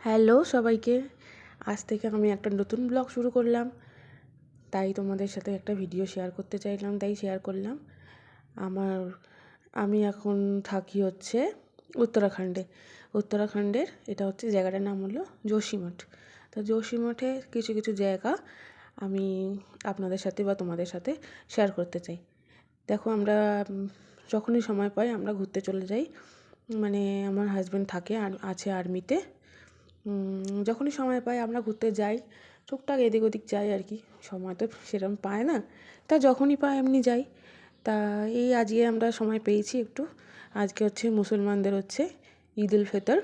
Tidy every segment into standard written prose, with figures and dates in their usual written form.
Hello সবাইকে, আজ থেকে আমি একটা নতুন ব্লগ শুরু করলাম। তাই তোমাদের সাথে একটা ভিডিও শেয়ার করতে চাইলাম, তাই শেয়ার করলাম। আমি এখন থাকি হচ্ছে উত্তরাখণ্ডের। এটা হচ্ছে জায়গাটার নাম হলো যোশীমঠ। তো যোশীমঠে কিছু কিছু জায়গা আমি আপনাদের সাথে বা তোমাদের সাথে শেয়ার করতে চাই। দেখো, আমরা যখনই সময় পাই আমরা ঘুরতে চলে যাই। মানে আমার হাজব্যান্ড থাকে আর আছে আর্মিতে। যখনই সময় পাই আমরা ঘুরতে যাই, টুকটাক এদিক ওদিক যাই আর কি। সময় তো সেরকম পায় না, তা যখনই পাই এমনি যাই। তা এই আজকে আমরা সময় পেয়েছি একটু। আজকে হচ্ছে মুসলমানদের হচ্ছে ঈদ উল ফিতর,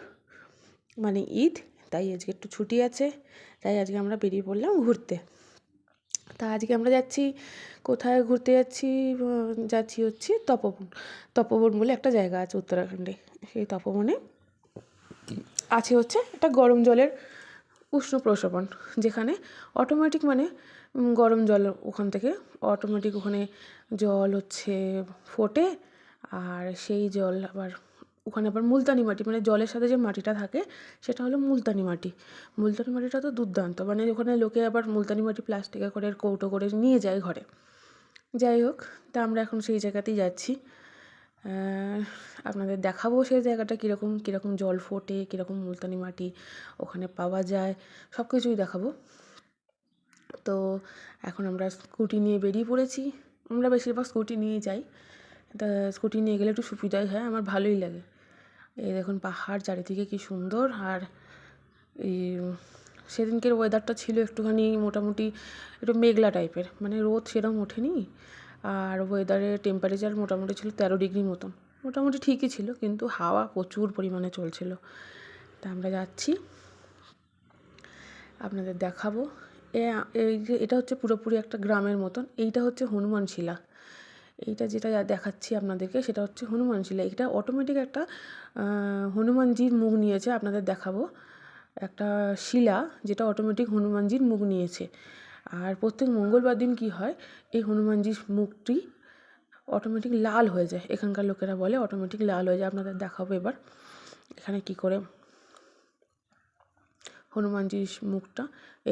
মানে ঈদ। তাই আজকে একটু ছুটি আছে, তাই আজকে আমরা বেরিয়ে পড়লাম ঘুরতে। তা আজকে আমরা যাচ্ছি, কোথায় ঘুরতে যাচ্ছি? যাচ্ছি হচ্ছে তপবন বলে একটা জায়গা আছে উত্তরাখণ্ডে। সেই তপবনে আছে হচ্ছে একটা গরম জলের উষ্ণ প্রস্রবণ, যেখানে অটোমেটিক মানে গরম জল ওখান থেকে অটোমেটিক ওখানে জল হচ্ছে ফোটে। আর সেই জল ওখানে আবার মুলতানি মাটি, মানে জলের সাথে যে মাটিটা থাকে সেটা হলো মুলতানি মাটি। মুলতানি মাটিটা তো দুর্দান্ত, মানে ওখানে লোকে আবার মুলতানি মাটি প্লাস্টিকে করে কৌটো করে নিয়ে যায় ঘরে। যাই হোক, তা আমরা এখন সেই জায়গাতেই যাচ্ছি। আপনাদের দেখাবো সেই জায়গাটা কীরকম জল ফোটে, কীরকম মুলতানি মাটি ওখানে পাওয়া যায়, সব কিছুই দেখাবো। তো এখন আমরা স্কুটি নিয়ে বেরিয়ে পড়েছি। আমরা বেশিরভাগ স্কুটি নিয়ে যাই। তা স্কুটি নিয়ে গেলে একটু সুবিধাই হয়, আমার ভালোই লাগে। এই দেখুন পাহাড় চারিদিকে কী সুন্দর। আর এই সেদিনকের ওয়েদারটা ছিল একটুখানি মোটামুটি একটু মেঘলা টাইপের, মানে রোদ সেরকম ওঠেনি। আর ওয়েদারের টেম্পারেচার মোটামুটি ছিল 13 ডিগ্রি মতন, মোটামুটি ঠিকই ছিল, কিন্তু হাওয়া প্রচুর পরিমাণে চলছিল। তা আমরা যাচ্ছি, আপনাদের দেখাবো। এই যে এটা হচ্ছে পুরোপুরি একটা গ্রামের মতন। এইটা হচ্ছে হনুমান শিলা। এইটা যেটা দেখাচ্ছি আপনাদেরকে সেটা হচ্ছে হনুমান শিলা। এটা অটোমেটিক একটা হনুমানজির মুখ নিয়েছে, আপনাদের দেখাবো। একটা শিলা যেটা অটোমেটিক হনুমানজির মুখ নিয়েছে। আর প্রত্যেক মঙ্গলবার দিন কি হয়, এই হনুমানজির মুখটি অটোমেটিক লাল হয়ে যায়। এখানকার লোকেরা বলে অটোমেটিক লাল হয়ে যায়। আপনাদের দেখাবো এবার এখানে কি করে হনুমানজির মুখটা।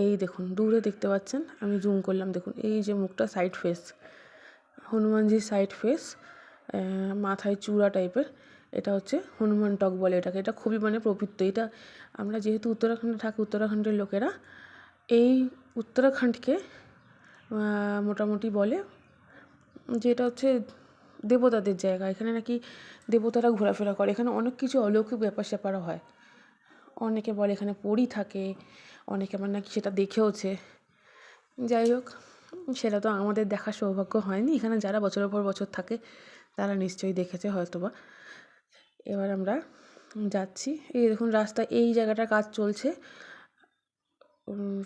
এই দেখুন, দূরে দেখতে পাচ্ছেন, আমি জুম করলাম, দেখুন এই যে মুখটা সাইড ফেস, হনুমানজির সাইড ফেস, মাথায় চূড়া টাইপের। এটা হচ্ছে হনুমান টক বলে এটাকে। এটা খুবই মানে পবিত্র। এটা আমরা যেহেতু উত্তরাখণ্ডে থাকি, উত্তরাখণ্ডের লোকেরা এই উত্তরাখণ্ডকে মোটামুটি বলে যে এটা হচ্ছে দেবতাদের জায়গা। এখানে নাকি দেবতারা ঘোরাফেরা করে, এখানে অনেক কিছু অলৌকিক ব্যাপার স্যাপারও হয়। অনেকে বলে এখানে পরী থাকে, অনেকে আমার নাকি সেটা দেখেওছে। যাই হোক, সেটা তো আমাদের দেখার সৌভাগ্য হয়নি। এখানে যারা বছরের পর বছর থাকে তারা নিশ্চয়ই দেখেছে হয়তোবা। এবার আমরা যাচ্ছি। এই দেখুন রাস্তা, এই জায়গাটার কাজ চলছে।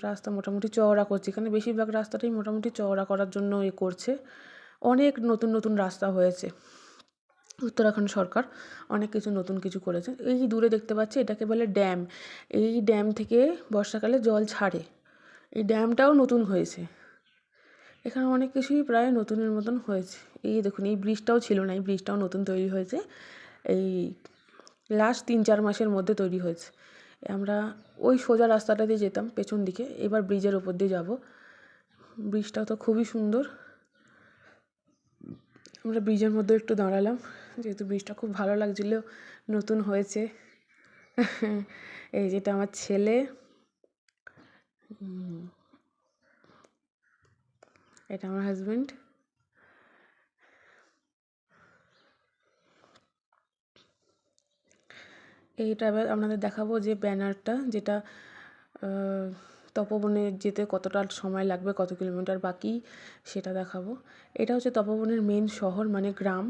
রাস্তা মোটামুটি চওড়া করছে, এখানে বেশিরভাগ রাস্তাটাই মোটামুটি চওড়া করার জন্য করছে। অনেক নতুন নতুন রাস্তা হয়েছে, উত্তরাখণ্ড সরকার অনেক নতুন কিছু করেছে। এই দূরে দেখতে পাচ্ছি, এটাকে বলে ড্যাম। এই ড্যাম থেকে বর্ষাকালে জল ছাড়ে। এই ড্যামটাও নতুন হয়েছে। এখানে অনেক কিছুই প্রায় নতুনের মতন হয়েছে। এই দেখুন, এই ব্রিজটাও ছিল না, এই ব্রিজটাও নতুন তৈরি হয়েছে। এই লাস্ট 3-4 মাসের মধ্যে তৈরি হয়েছে। আমরা ওই সোজা রাস্তাটা দিয়ে যেতাম পেছন দিকে, এবার ব্রিজের ওপর দিয়ে যাব। ব্রিজটাও তো খুবই সুন্দর। আমরা ব্রিজের মধ্যে একটু দাঁড়ালাম, যেহেতু ব্রিজটা খুব ভালো লাগছিল, নতুন হয়েছে। এই যেটা আমার ছেলে, এটা আমার হাজব্যান্ড। এইটা এবার আপনাদের দেখাবো যে ব্যানারটা, যেটা তপবনে যেতে কতটা সময় লাগবে, কত কিলোমিটার বাকি সেটা দেখাবো। এটা হচ্ছে তপবনের মেন শহর, মানে গ্রাম,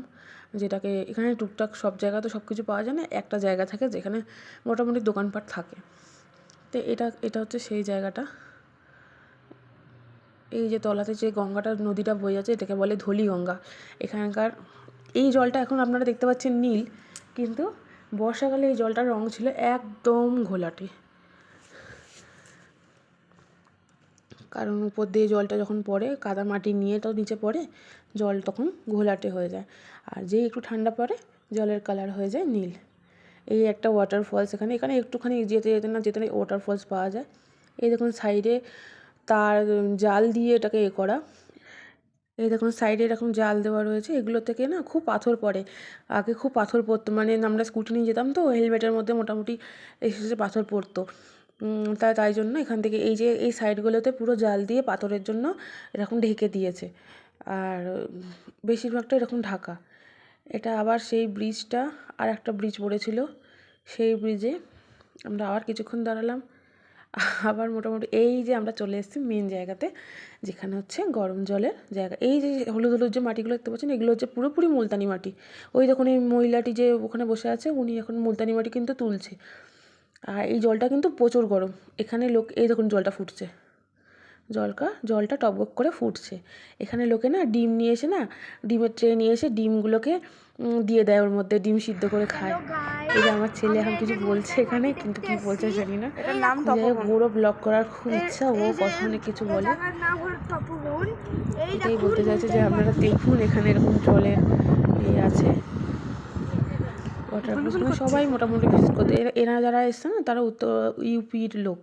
যেটাকে এখানে টুকটাক সব জায়গাতে সব কিছু পাওয়া যায় না, একটা জায়গা থাকে যেখানে মোটামুটি দোকানপাট থাকে। তো এটা হচ্ছে সেই জায়গাটা। এই যে তলাতে যে গঙ্গাটা, নদীটা বয়ে যাচ্ছে, এটাকে বলে ধলি গঙ্গা। এখানকার এই জলটা এখন আপনারা দেখতে পাচ্ছেন নীল, কিন্তু বর্ষাকালে এই জলটার রঙ ছিল একদম ঘোলাটে। কারণ উপর দিয়ে জলটা যখন পড়ে, কাদা মাটি নিয়ে তো নিচে পড়ে, জল তখন ঘোলাটে হয়ে যায়। আর যেই একটু ঠান্ডা পড়ে জলের কালার হয়ে যায় নীল। এই একটা ওয়াটারফলস, এখানে একটুখানি যেতে যেতে না যেতে ওয়াটারফলস পাওয়া যায়। এই দেখুন সাইডে তার জাল দিয়ে এটাকে করা। এই দেখুন সাইডে এরকম জাল দেওয়া রয়েছে, এগুলো থেকে না খুব পাথর পড়ে। আগে খুব পাথর পড়তো, মানে আমরা স্কুটি নিয়ে যেতাম তো, হেলমেটের মধ্যে মোটামুটি এসে পাথর পড়তো। তাই জন্য এখান থেকে এই যে এই সাইডগুলোতে পুরো জাল দিয়ে পাথরের জন্য এরকম ঢেকে দিয়েছে, আর বেশিরভাগটা এরকম ঢাকা। এটা আবার সেই ব্রিজটা, আর একটা ব্রিজ পড়েছিল, সেই ব্রিজে আমরা আবার কিছুক্ষণ দাঁড়ালাম। আবার মোটামুটি এই যে আমরা চলে এসেছি মেন জায়গাতে, যেখানে হচ্ছে গরম জলের জায়গা। এই যে হলুদ হলুদ যে মাটিগুলো দেখতে পাচ্ছেন, এগুলো হচ্ছে পুরোপুরি মুলতানি মাটি। ওই দেখুন এই মহিলাটি যে ওখানে বসে আছে, উনি এখন মুলতানি মাটি কিন্তু তুলছে। আর এই জলটা কিন্তু প্রচুর গরম। এখানে লোক, এই দেখুন জলটা ফুটছে, জলটা টকবক করে ফুটছে। এখানে লোকে না ডিম নিয়ে এসে না, ডিমের ট্রে নিয়ে এসে ডিমগুলোকে দিয়ে দেয়, ওর মধ্যে ডিম সিদ্ধ করে খায়। এই যে আমার ছেলে এখন কিছু বলছে এখানে, কিন্তু কি বলছে জানি না। এটার নাম ওরও ব্লগ করার খুব ইচ্ছা, ও কথা অনেক কিছু বলে। এটাই বলতে চাইছে যে আপনারা দেখুন এখানে এরকম জলের আছে, ওয়াটারফলস। মানে সবাই মোটামুটি ভিজিট করতে, এরা যারা এসছে না তারা উত্তর ইউপির লোক।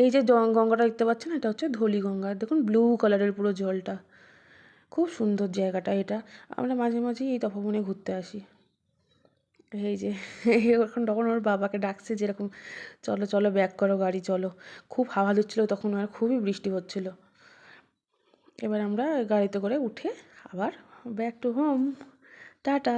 এই যে গঙ্গাটা দেখতে পাচ্ছেন, এটা হচ্ছে ধলি গঙ্গা। দেখুন ব্লু কালারের পুরো জলটা, খুব সুন্দর জায়গাটা এটা। আমরা মাঝে মাঝেই এই তপবনে ঘুরতে আসি। এই যে এখন তখন ওর বাবাকে ডাকছে যেরকম, চলো চলো ব্যাক করো গাড়ি চলো। খুব হাওয়া দিচ্ছিলো তখন, আর খুবই বৃষ্টি হচ্ছিল। এবার আমরা গাড়িতে করে উঠে আবার ব্যাক টু হোম, টাটা।